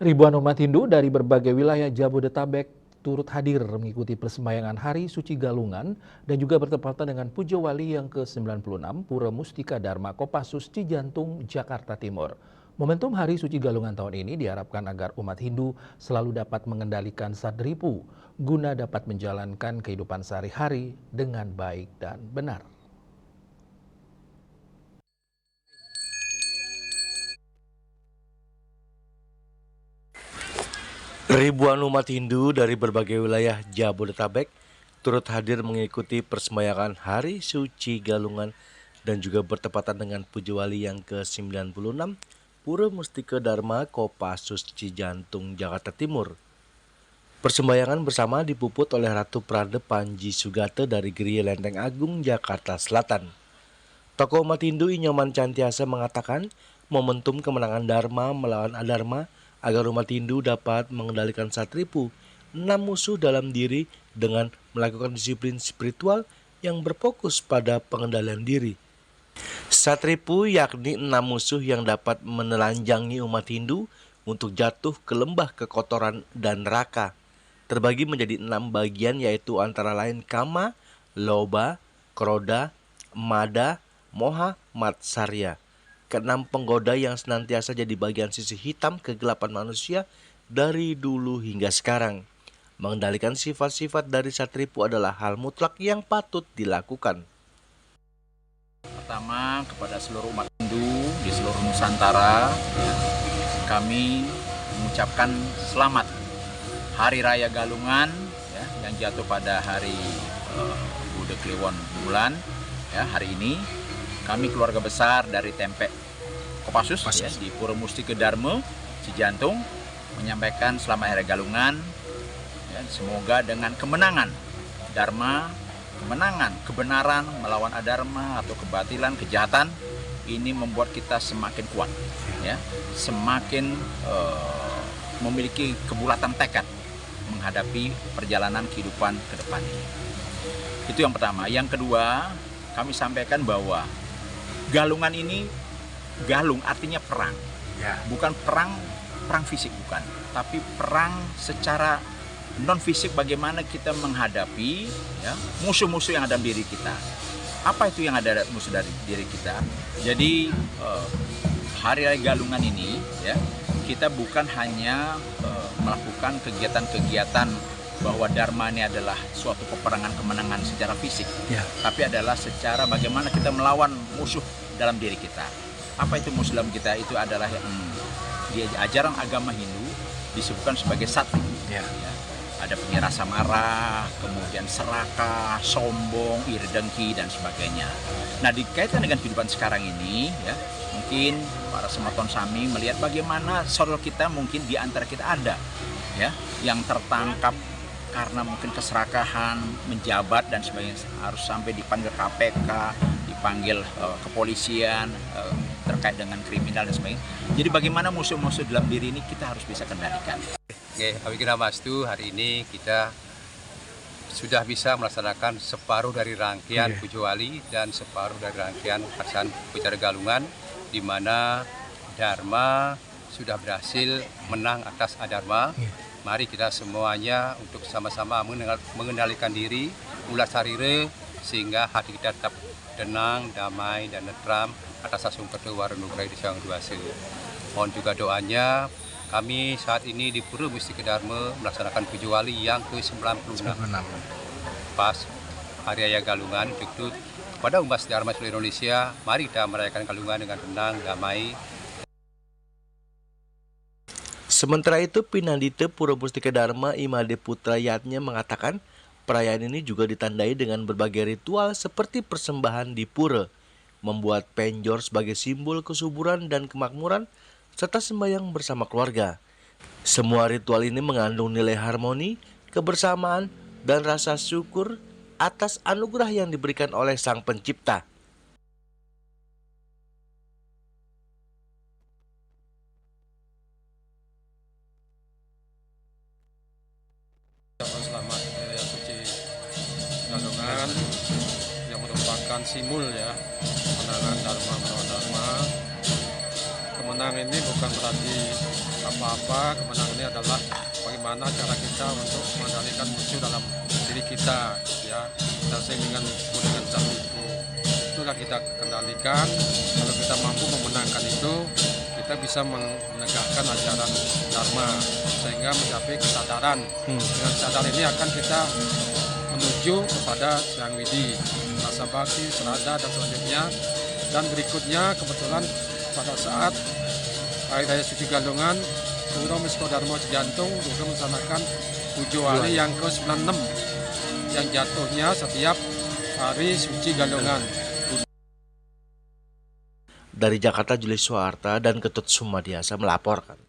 Ribuan umat Hindu dari berbagai wilayah Jabodetabek turut hadir mengikuti persembayangan Hari Suci Galungan dan juga bertepatan dengan Puja Wali yang ke-96 Pura Mustika Dharma Kopassus Cijantung, Jakarta Timur. Momentum Hari Suci Galungan tahun ini diharapkan agar umat Hindu selalu dapat mengendalikan sadripu guna dapat menjalankan kehidupan sehari-hari dengan baik dan benar. Ribuan umat Hindu dari berbagai wilayah Jabodetabek turut hadir mengikuti persembayangan Hari Suci Galungan dan juga bertepatan dengan Puja Wali yang ke-96 Pura Mustika Dharma Kopassus Cijantung, Jakarta Timur. Persembayangan bersama dipuput oleh Ratu Prade Panji Sugate dari Geria Lenteng Agung, Jakarta Selatan. Tokoh umat Hindu Inyoman Cantiasa mengatakan momentum kemenangan Dharma melawan Adharma agar umat Hindu dapat mengendalikan satripu, 6 musuh dalam diri dengan melakukan disiplin spiritual yang berfokus pada pengendalian diri. Satripu yakni 6 musuh yang dapat menelanjangi umat Hindu untuk jatuh ke lembah kekotoran dan neraka. Terbagi menjadi 6 bagian yaitu antara lain Kama, Loba, Kroda, Mada, Moha, Matsarya. Keenam penggoda yang senantiasa jadi bagian sisi hitam kegelapan manusia dari dulu hingga sekarang. Mengendalikan sifat-sifat dari satripu adalah hal mutlak yang patut dilakukan. Pertama, kepada seluruh umat Hindu di seluruh Nusantara, kami mengucapkan selamat Hari Raya Galungan yang jatuh pada hari Bude Kliwon bulan. Hari ini kami keluarga besar dari Tempe Kopassus di Pura Mustika Dharma Cijantung menyampaikan selamat Hari Galungan. Semoga dengan kemenangan Dharma, kemenangan kebenaran melawan adharma atau kebatilan, kejahatan, ini membuat kita semakin kuat, semakin memiliki kebulatan tekad menghadapi perjalanan kehidupan ke depan ini. Itu yang pertama. Yang kedua, kami sampaikan bahwa galungan ini, galung artinya perang, bukan perang fisik, bukan, tapi perang secara non fisik. Bagaimana kita menghadapi musuh-musuh yang ada di diri kita. Apa itu yang ada musuh dari diri kita? Jadi Hari Raya Galungan ini kita bukan hanya melakukan kegiatan-kegiatan bahwa Dharma ini adalah suatu peperangan kemenangan secara fisik, tapi adalah secara bagaimana kita melawan musuh dalam diri kita. Apa itu musuh dalam kita? Itu adalah di ajaran agama Hindu disebutkan sebagai sati. Ada punya rasa marah, kemudian serakah, sombong, iri dengki, dan sebagainya. Nah, dikaitkan dengan kehidupan sekarang ini, mungkin para sematon sami melihat bagaimana saudara kita mungkin di antara kita ada, yang tertangkap karena mungkin keserakahan, menjabat dan sebagainya, harus sampai dipanggil KPK, dipanggil kepolisian terkait dengan kriminal dan sebagainya. Jadi bagaimana musuh-musuh dalam diri ini kita harus bisa kendalikan. Oke, Awikiramastu, hari ini kita sudah bisa melaksanakan separuh dari rangkaian Puja Wali dan separuh dari rangkaian pelaksanaan Upacara Galungan, di mana Dharma sudah berhasil menang atas Adharma. Mari kita semuanya untuk sama-sama mengendalikan diri, ulat sarire, sehingga hati kita tetap tenang, damai, dan netram atas asung pertewaran nugraha di Sang Duase. Mohon juga doanya. Kami saat ini di Pura Mustika Dharma melaksanakan Puja Wali yang ke-96. Pas Hari Raya Galungan, untuk pada umat Dharma seluruh Indonesia, mari kita merayakan Galungan dengan tenang, damai. Sementara itu, Pinandite Pura Mustika Dharma Imade Putra Yatnya mengatakan perayaan ini juga ditandai dengan berbagai ritual seperti persembahan di pura, membuat penjor sebagai simbol kesuburan dan kemakmuran, serta sembahyang bersama keluarga. Semua ritual ini mengandung nilai harmoni, kebersamaan, dan rasa syukur atas anugerah yang diberikan oleh Sang Pencipta. Selamat Hari Raya Suci Galungan yang merupakan simbol kemenangan Dharma melawan Dharma, menang ini bukan berarti apa-apa. Kemenangan ini adalah bagaimana cara kita untuk mengendalikan musuh dalam diri kita, ya. Kita sering dengan satu itulah kita kendalikan. Kalau kita mampu memenangkan itu, kita bisa menegakkan ajaran Dharma sehingga mencapai kesadaran. Dengan sadar ini akan kita menuju kepada Sang Widi, rasa bakti, serada dan selanjutnya. Dan berikutnya kebetulan pada saat Hari Raya Suci Galungan, Pura Misko Dharma Cijantung juga melaksanakan Pujo Wali yang ke-96 yang jatuhnya setiap Hari Suci Galungan. Dari Jakarta, Julius Suharta dan Ketut Sumadiasa melaporkan.